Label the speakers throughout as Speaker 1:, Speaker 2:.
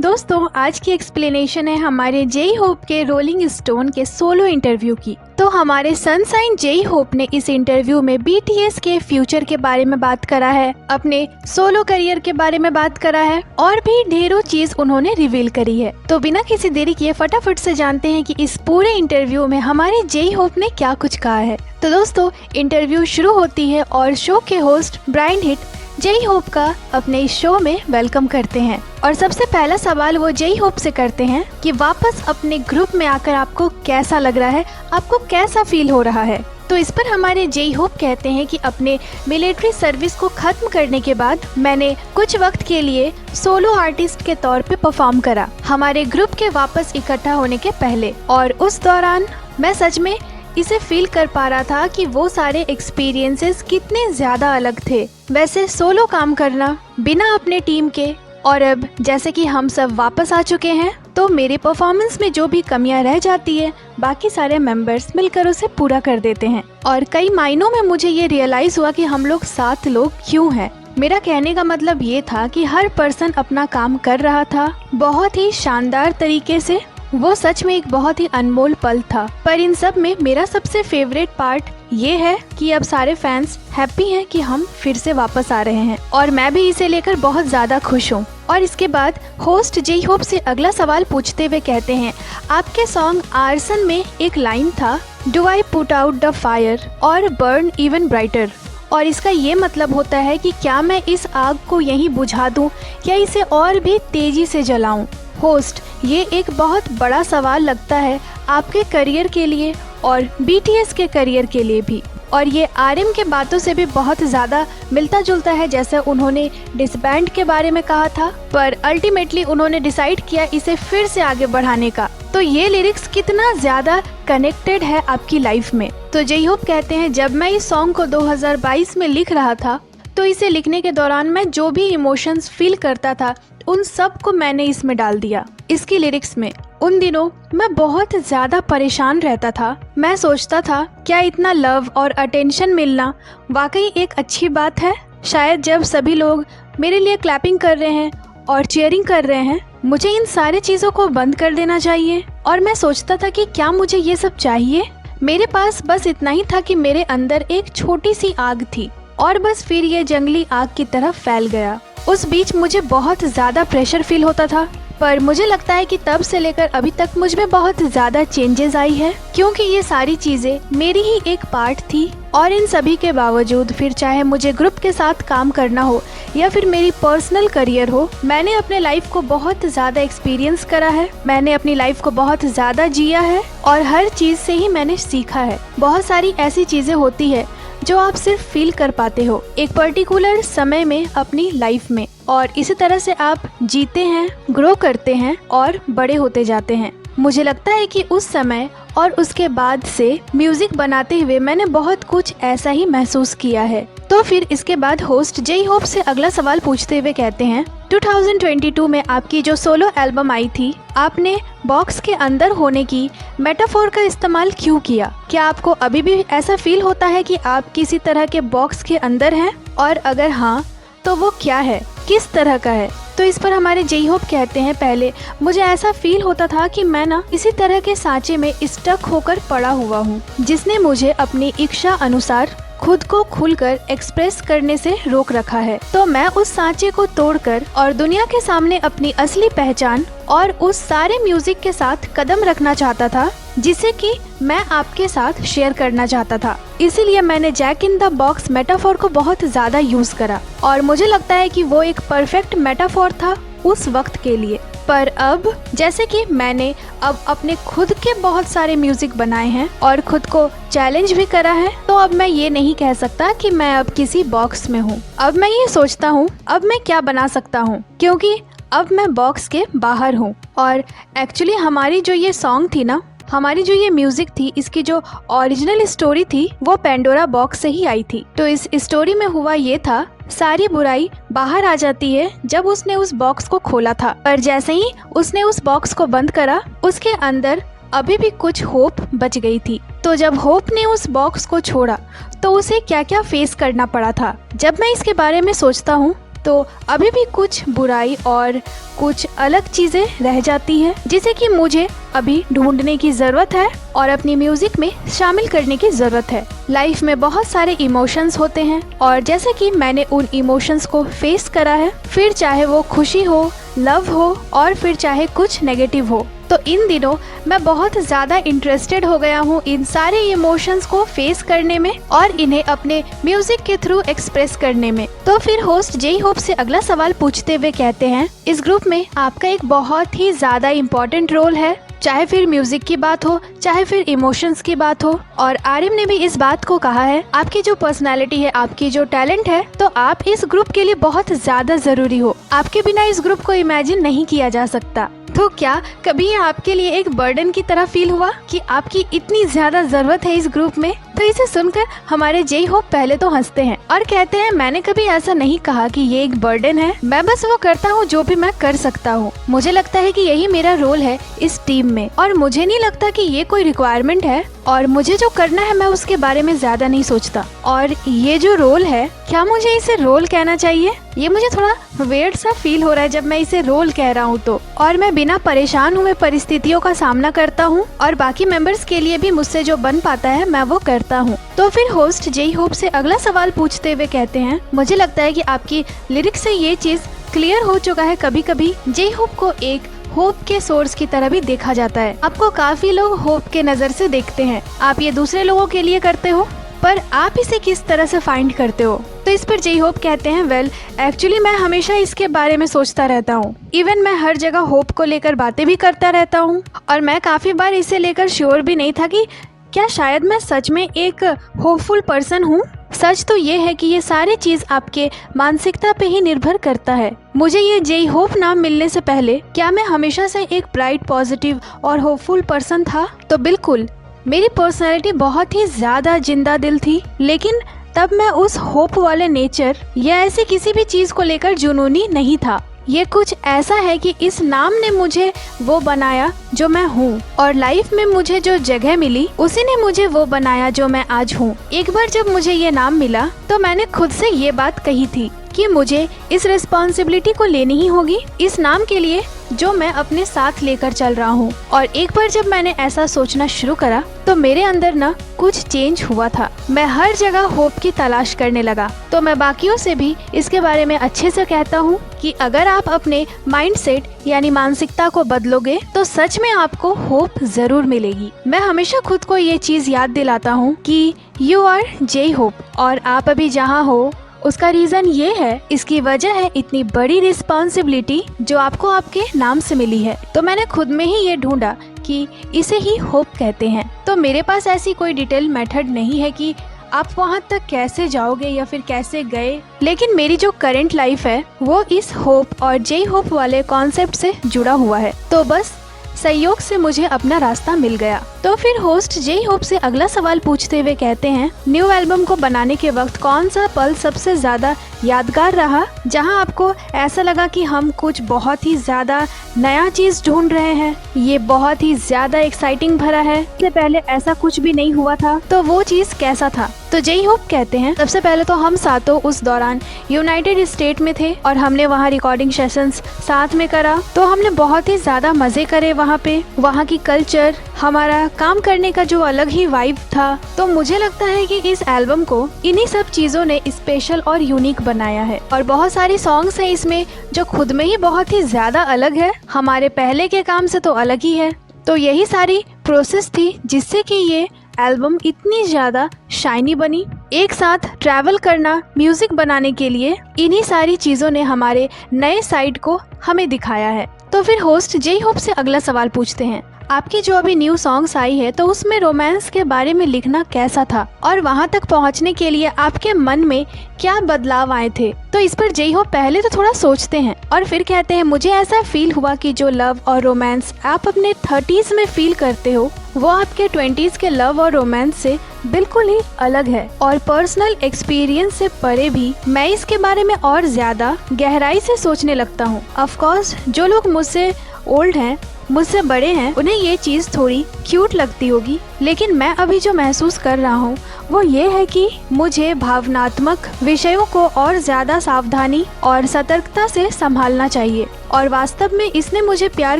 Speaker 1: दोस्तों आज की एक्सप्लेनेशन है हमारे जेई होप के रोलिंग स्टोन के सोलो इंटरव्यू की। तो हमारे सनशाइन जेई होप ने इस इंटरव्यू में बीटीएस के फ्यूचर के बारे में बात करा है, अपने सोलो करियर के बारे में बात करा है और भी ढेरों चीज उन्होंने रिवील करी है। तो बिना किसी देरी किए फटाफट से जानते हैं कि इस पूरे इंटरव्यू में हमारे जेई होप ने क्या कुछ कहा है। तो दोस्तों इंटरव्यू शुरू होती है और शो के होस्ट ब्रायन हिट जेई होप का अपने इस शो में वेलकम करते हैं और सबसे पहला सवाल वो जेई होप से करते हैं कि वापस अपने ग्रुप में आकर आपको कैसा लग रहा है, आपको कैसा फील हो रहा है। तो इस पर हमारे जेई होप कहते हैं कि अपने मिलिट्री सर्विस को खत्म करने के बाद मैंने कुछ वक्त के लिए सोलो आर्टिस्ट के तौर पे परफॉर्म करा हमारे ग्रुप के वापस इकट्ठा होने के पहले, और उस दौरान मैं सच में इसे फील कर पा रहा था कि वो सारे एक्सपीरियंसेस कितने ज्यादा अलग थे। वैसे सोलो काम करना बिना अपने टीम के, और अब जैसे कि हम सब वापस आ चुके हैं तो मेरे परफॉर्मेंस में जो भी कमियां रह जाती है बाकी सारे मेंबर्स मिलकर उसे पूरा कर देते हैं। और कई मायनों में मुझे ये रियलाइज हुआ कि हम लोग 7 लोग क्यों हैं। मेरा कहने का मतलब ये था कि हर पर्सन अपना काम कर रहा था बहुत ही शानदार तरीके से। वो सच में एक बहुत ही अनमोल पल था। पर इन सब में मेरा सबसे फेवरेट पार्ट ये है कि अब सारे फैंस हैप्पी हैं कि हम फिर से वापस आ रहे हैं और मैं भी इसे लेकर बहुत ज्यादा खुश हूँ। और इसके बाद होस्ट जेई होप से अगला सवाल पूछते हुए कहते हैं, आपके सॉन्ग आर्सन में एक लाइन था, do I put out the fire और बर्न इवन ब्राइटर, और इसका ये मतलब होता है कि क्या मैं इस आग को यहीं बुझा दूं या इसे और भी तेजी से जलाऊं। होस्ट, ये एक बहुत बड़ा सवाल लगता है आपके करियर के लिए और बीटीएस के करियर के लिए भी, और ये आरएम के बातों से भी बहुत ज़्यादा मिलता जुलता है जैसे उन्होंने डिसबैंड के बारे में कहा था, पर अल्टीमेटली उन्होंने डिसाइड किया इसे फिर से आगे बढ़ाने का। तो ये लिरिक्स कितना ज़्यादा कनेक्टेड है आपकी लाइफ में। तो जेई होप कहते हैं, जब मैं इस सॉन्ग को 2022 में लिख रहा था तो इसे लिखने के दौरान मैं जो भी इमोशंस फील करता था उन सब को मैंने इसमें डाल दिया इसकी लिरिक्स में। उन दिनों मैं बहुत ज्यादा परेशान रहता था। मैं सोचता था क्या इतना लव और अटेंशन मिलना वाकई एक अच्छी बात है। शायद जब सभी लोग मेरे लिए क्लैपिंग कर रहे हैं और चीयरिंग कर रहे हैं, मुझे इन सारी चीजों को बंद कर देना चाहिए। और मैं सोचता था कि क्या मुझे ये सब चाहिए। मेरे पास बस इतना ही था कि मेरे अंदर एक छोटी सी आग थी और बस फिर ये जंगली आग की तरफ फैल गया। उस बीच मुझे बहुत ज़्यादा प्रेशर फील होता था, पर मुझे लगता है कि तब से लेकर अभी तक मुझ में बहुत ज़्यादा चेंजेस आई है, क्योंकि ये सारी चीज़ें मेरी ही एक पार्ट थी। और इन सभी के बावजूद फिर चाहे मुझे ग्रुप के साथ काम करना हो या फिर मेरी पर्सनल करियर हो, मैंने अपने लाइफ को बहुत ज़्यादा एक्सपीरियंस करा है। मैंने अपनी लाइफ को बहुत ज़्यादा जिया है और हर चीज़ से ही मैंने सीखा है। बहुत सारी ऐसी चीज़ें होती है जो आप सिर्फ फील कर पाते हो एक पर्टिकुलर समय में अपनी लाइफ में, और इसी तरह से आप जीते हैं, ग्रो करते हैं और बड़े होते जाते हैं। मुझे लगता है कि उस समय और उसके बाद से म्यूजिक बनाते हुए मैंने बहुत कुछ ऐसा ही महसूस किया है। तो फिर इसके बाद होस्ट जेई होप से अगला सवाल पूछते हुए कहते हैं, 2022 में आपकी जो सोलो एल्बम आई थी, आपने बॉक्स के अंदर होने की मेटाफोर का इस्तेमाल क्यों किया? क्या आपको अभी भी ऐसा फील होता है कि आप किसी तरह के बॉक्स के अंदर हैं, और अगर हाँ तो वो क्या है, किस तरह का है? तो इस पर हमारे जेई होप कहते हैं, पहले मुझे ऐसा फील होता था कि मैं ना इसी तरह के सांचे में स्टक होकर पड़ा हुआ हूँ जिसने मुझे अपनी इच्छा अनुसार खुद को खुलकर एक्सप्रेस करने से रोक रखा है। तो मैं उस सांचे को तोड़कर और दुनिया के सामने अपनी असली पहचान और उस सारे म्यूजिक के साथ कदम रखना चाहता था जिसे कि मैं आपके साथ शेयर करना चाहता था। इसीलिए मैंने jack in the box metaphor को बहुत ज्यादा यूज करा और मुझे लगता है कि वो एक परफेक्ट मेटाफोर था उस वक्त के लिए। पर अब जैसे कि मैंने अब अपने खुद के बहुत सारे म्यूजिक बनाए हैं और खुद को चैलेंज भी करा है, तो अब मैं ये नहीं कह सकता कि मैं अब किसी बॉक्स में हूँ। अब मैं ये सोचता हूँ अब मैं क्या बना सकता हूँ, क्योंकि अब मैं बॉक्स के बाहर हूँ। और एक्चुअली हमारी जो ये सॉन्ग थी ना, हमारी जो ये म्यूजिक थी, इसकी जो ओरिजिनल स्टोरी थी वो पेंडोरा बॉक्स से ही आई थी। तो इस स्टोरी में हुआ ये था, सारी बुराई बाहर आ जाती है जब उसने उस बॉक्स को खोला था, पर जैसे ही उसने उस बॉक्स को बंद करा उसके अंदर अभी भी कुछ होप बच गई थी। तो जब होप ने उस बॉक्स को छोड़ा तो उसे क्या क्या फेस करना पड़ा था। जब मैं इसके बारे में सोचता हूँ तो अभी भी कुछ बुराई और कुछ अलग चीजें रह जाती है जिसे कि मुझे अभी ढूंढने की जरूरत है और अपनी म्यूजिक में शामिल करने की जरूरत है। लाइफ में बहुत सारे इमोशंस होते हैं और जैसे कि मैंने उन इमोशंस को फेस करा है, फिर चाहे वो खुशी हो, लव हो और फिर चाहे कुछ नेगेटिव हो, तो इन दिनों मैं बहुत ज़्यादा इंटरेस्टेड हो गया हूँ इन सारे इमोशंस को फेस करने में और इन्हें अपने म्यूजिक के थ्रू एक्सप्रेस करने में। तो फिर होस्ट जेई होप से अगला सवाल पूछते हुए कहते हैं, इस ग्रुप में आपका एक बहुत ही ज़्यादा इम्पोर्टेंट रोल है, चाहे फिर म्यूजिक की बात हो चाहे फिर इमोशंस की बात हो। और आर्यन ने भी इस बात को कहा है, आपकी जो पर्सनालिटी है, आपकी जो टैलेंट है, तो आप इस ग्रुप के लिए बहुत ज्यादा जरूरी हो। आपके बिना इस ग्रुप को इमेजिन नहीं किया जा सकता। तो क्या कभी ये आपके लिए एक बर्डन की तरह फील हुआ कि आपकी इतनी ज्यादा जरूरत है इस ग्रुप में? तो इसे सुनकर हमारे जेई होप पहले तो हंसते हैं और कहते हैं, मैंने कभी ऐसा नहीं कहा कि ये एक बर्डन है, मैं बस वो करता हूँ जो भी मैं कर सकता हूँ। मुझे लगता है कि यही मेरा रोल है इस टीम में और मुझे नहीं लगता कि ये कोई रिक्वायरमेंट है और मुझे जो करना है मैं उसके बारे में ज्यादा नहीं सोचता। और ये जो रोल है, क्या मुझे इसे रोल कहना चाहिए? ये मुझे थोड़ा वेयर्ड सा फील हो रहा है जब मैं इसे रोल कह रहा हूँ तो। और मैं बिना परेशान हुए परिस्थितियों का सामना करता हूँ और बाकी मेंबर्स के लिए भी मुझसे जो बन पाता है मैं वो करता हूँ। तो फिर होस्ट जेई होप से अगला सवाल पूछते हुए कहते हैं, मुझे लगता है कि आपकी लिरिक्स से ये चीज क्लियर हो चुका है। कभी कभी जेई होप को एक होप के सोर्स की तरह भी देखा जाता है। आपको काफी लोग होप के नजर से देखते हैं। आप ये दूसरे लोगों के लिए करते हो, पर आप इसे किस तरह से फाइंड करते हो? तो इस पर जेई होप कहते हैं, वेल एक्चुअली मैं हमेशा इसके बारे में सोचता रहता हूँ। इवन मैं हर जगह होप को लेकर बातें भी करता रहता हूँ और मैं काफी बार इसे लेकर श्योर भी नहीं था कि क्या शायद मैं सच में एक होपफुल पर्सन हूँ। सच तो ये है कि ये सारी चीज आपके मानसिकता पे ही निर्भर करता है। मुझे ये जेई होप नाम मिलने से पहले क्या मैं हमेशा से एक ब्राइट, पॉजिटिव और होपफुल पर्सन था? तो बिल्कुल, मेरी पर्सनैलिटी बहुत ही ज्यादा जिंदा दिल थी, लेकिन तब मैं उस होप वाले नेचर या ऐसी किसी भी चीज को लेकर जुनूनी नहीं था। ये कुछ ऐसा है कि इस नाम ने मुझे वो बनाया जो मैं हूँ और लाइफ में मुझे जो जगह मिली उसी ने मुझे वो बनाया जो मैं आज हूँ। एक बार जब मुझे ये नाम मिला तो मैंने खुद से ये बात कही थी कि मुझे इस रिस्पॉन्सिबिलिटी को लेनी ही होगी इस नाम के लिए जो मैं अपने साथ लेकर चल रहा हूँ। और एक बार जब मैंने ऐसा सोचना शुरू करा तो मेरे अंदर ना कुछ चेंज हुआ था। मैं हर जगह होप की तलाश करने लगा। तो मैं बाकियों से भी इसके बारे में अच्छे से कहता हूँ कि अगर आप अपने माइंडसेट यानी मानसिकता को बदलोगे तो सच में आपको होप जरूर मिलेगी। मैं हमेशा खुद को ये चीज याद दिलाता हूँ कि यू आर जेई होप और आप अभी जहाँ हो उसका रीजन ये है, इसकी वजह है इतनी बड़ी रिस्पॉन्सिबिलिटी जो आपको आपके नाम से मिली है। तो मैंने खुद में ही ये ढूंढा कि इसे ही होप कहते हैं। तो मेरे पास ऐसी कोई डिटेल मेथड नहीं है कि आप वहाँ तक कैसे जाओगे या फिर कैसे गए, लेकिन मेरी जो करंट लाइफ है वो इस होप और जेई होप वाले कॉन्सेप्ट से जुड़ा हुआ है। तो बस सहयोग से मुझे अपना रास्ता मिल गया। तो फिर होस्ट जेई होप से अगला सवाल पूछते हुए कहते हैं, न्यू एल्बम को बनाने के वक्त कौन सा पल सबसे ज्यादा यादगार रहा, जहां आपको ऐसा लगा कि हम कुछ बहुत ही ज्यादा नया चीज ढूंढ रहे हैं, ये बहुत ही ज्यादा एक्साइटिंग भरा है, इससे पहले ऐसा कुछ भी नहीं हुआ था, तो वो चीज कैसा था? तो जेई होप कहते हैं, सबसे पहले तो हम सातों उस दौरान यूनाइटेड स्टेट में थे और हमने वहाँ रिकॉर्डिंग सेशंस साथ में करा। तो हमने बहुत ही ज्यादा मजे करे वहाँ पे। वहाँ की कल्चर, हमारा काम करने का जो अलग ही वाइब था। तो मुझे लगता है कि इस एल्बम को इन्हीं सब चीजों ने स्पेशल और यूनिक बनाया है। और बहुत सारी सॉन्ग्स हैं इसमें जो खुद में ही बहुत ही ज्यादा अलग है, हमारे पहले के काम से तो अलग ही है। तो यही सारी प्रोसेस थी जिससे कि ये एल्बम इतनी ज्यादा शाइनी बनी। एक साथ ट्रैवल करना म्यूजिक बनाने के लिए इन्हीं सारी चीजों ने हमारे नए साइड को हमें दिखाया है। तो फिर होस्ट जेई होप से अगला सवाल पूछते हैं, आपकी जो अभी न्यू सॉन्ग्स आई है तो उसमें रोमांस के बारे में लिखना कैसा था और वहाँ तक पहुँचने के लिए आपके मन में क्या बदलाव आए थे? तो इस पर जेई होप पहले तो थोड़ा सोचते हैं और फिर कहते हैं, मुझे ऐसा फील हुआ कि जो लव और रोमांस आप अपने 30s में फील करते हो वो आपके 20s के लव और रोमांस से बिल्कुल ही अलग है और पर्सनल एक्सपीरियंस से परे भी मैं इसके बारे में और ज्यादा गहराई से सोचने लगता हूँ। ऑफ कोर्स जो लोग मुझसे ओल्ड हैं मुझसे बड़े हैं, उन्हें ये चीज थोड़ी क्यूट लगती होगी, लेकिन मैं अभी जो महसूस कर रहा हूँ वो ये है कि मुझे भावनात्मक विषयों को और ज्यादा सावधानी और सतर्कता से संभालना चाहिए। और वास्तव में इसने मुझे प्यार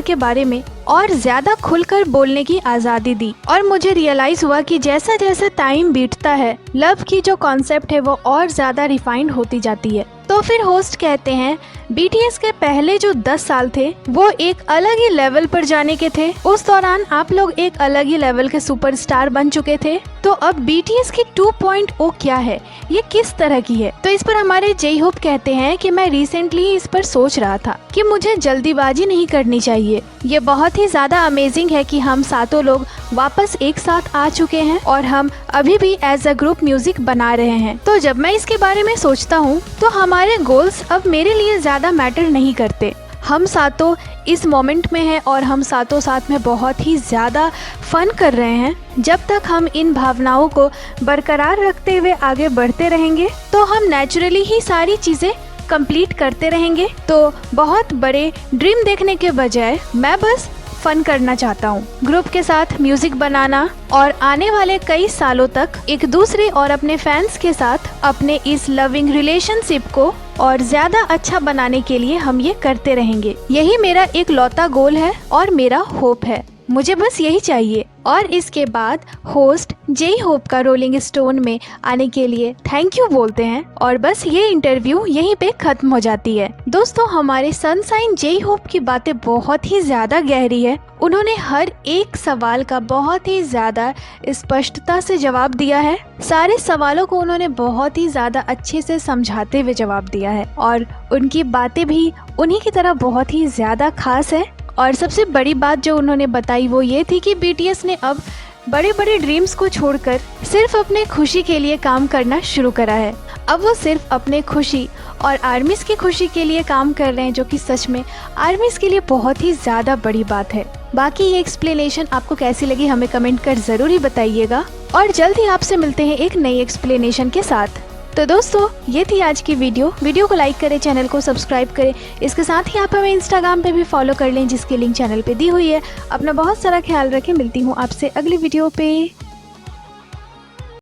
Speaker 1: के बारे में और ज्यादा खुलकर बोलने की आज़ादी दी। और मुझे रियलाइज हुआ कि जैसा जैसा टाइम बीतता है, लव की जो कॉन्सेप्ट है वो और ज्यादा रिफाइंड होती जाती है। तो फिर होस्ट कहते हैं BTS के पहले जो 10 साल थे वो एक अलग ही लेवल पर जाने के थे। उस दौरान आप लोग एक अलग ही लेवल के सुपरस्टार बन चुके थे। तो अब BTS की 2.0 क्या है, ये किस तरह की है? तो इस पर हमारे जे होप कहते हैं कि मैं रिसेंटली इस पर सोच रहा था कि मुझे जल्दीबाजी नहीं करनी चाहिए। ये बहुत ही ज्यादा अमेजिंग है कि हम सातों लोग वापस एक साथ आ चुके हैं और हम अभी भी एज अ ग्रुप म्यूजिक बना रहे हैं। तो जब मैं इसके बारे में सोचता हूँ तो हमारे गोल्स अब मेरे लिए ज्यादा मैटर नहीं करते। हम सातों इस मोमेंट में हैं और हम सातों साथ में बहुत ही ज़्यादा फन कर रहे हैं। जब तक हम इन भावनाओं को बरकरार रखते हुए आगे बढ़ते रहेंगे तो हम नेचुरली ही सारी चीज़ें कंप्लीट करते रहेंगे। तो बहुत बड़े ड्रीम देखने के बजाय मैं बस फन करना चाहता हूँ, ग्रुप के साथ म्यूजिक बनाना और आने वाले कई सालों तक एक दूसरे और अपने फैंस के साथ अपने इस लविंग रिलेशनशिप को और ज्यादा अच्छा बनाने के लिए हम ये करते रहेंगे। यही मेरा एक लौता गोल है और मेरा होप है, मुझे बस यही चाहिए। और इसके बाद होस्ट जे होप का रोलिंग स्टोन में आने के लिए थैंक यू बोलते हैं और बस ये इंटरव्यू यहीं पे खत्म हो जाती है। दोस्तों, हमारे सनशाइन जे होप की बातें बहुत ही ज्यादा गहरी है। उन्होंने हर एक सवाल का बहुत ही ज्यादा स्पष्टता से जवाब दिया है। सारे सवालों को उन्होंने बहुत ही ज्यादा अच्छे से समझाते हुए जवाब दिया है और उनकी बातें भी उन्हीं की तरह बहुत ही ज्यादा खास है। और सबसे बड़ी बात जो उन्होंने बताई वो ये थी कि BTS ने अब बड़े बड़े ड्रीम्स को छोड़कर सिर्फ अपने खुशी के लिए काम करना शुरू करा है। अब वो सिर्फ अपने खुशी और आर्मीज की खुशी के लिए काम कर रहे हैं, जो कि सच में आर्मीज के लिए बहुत ही ज़्यादा बड़ी बात है। बाकी ये एक्सप्लेनेशन आपको कैसी लगी हमें कमेंट कर ज़रूर ही बताइएगा और जल्द ही आपसे मिलते हैं एक नई एक्सप्लेनेशन के साथ। तो दोस्तों, ये थी आज की वीडियो को लाइक करें, चैनल को सब्सक्राइब करें। इसके साथ ही आप हमें इंस्टाग्राम पे भी फॉलो कर लें, जिसकी लिंक चैनल पे दी हुई है। अपना बहुत सारा ख्याल रखें, मिलती हूँ आपसे अगली वीडियो पे।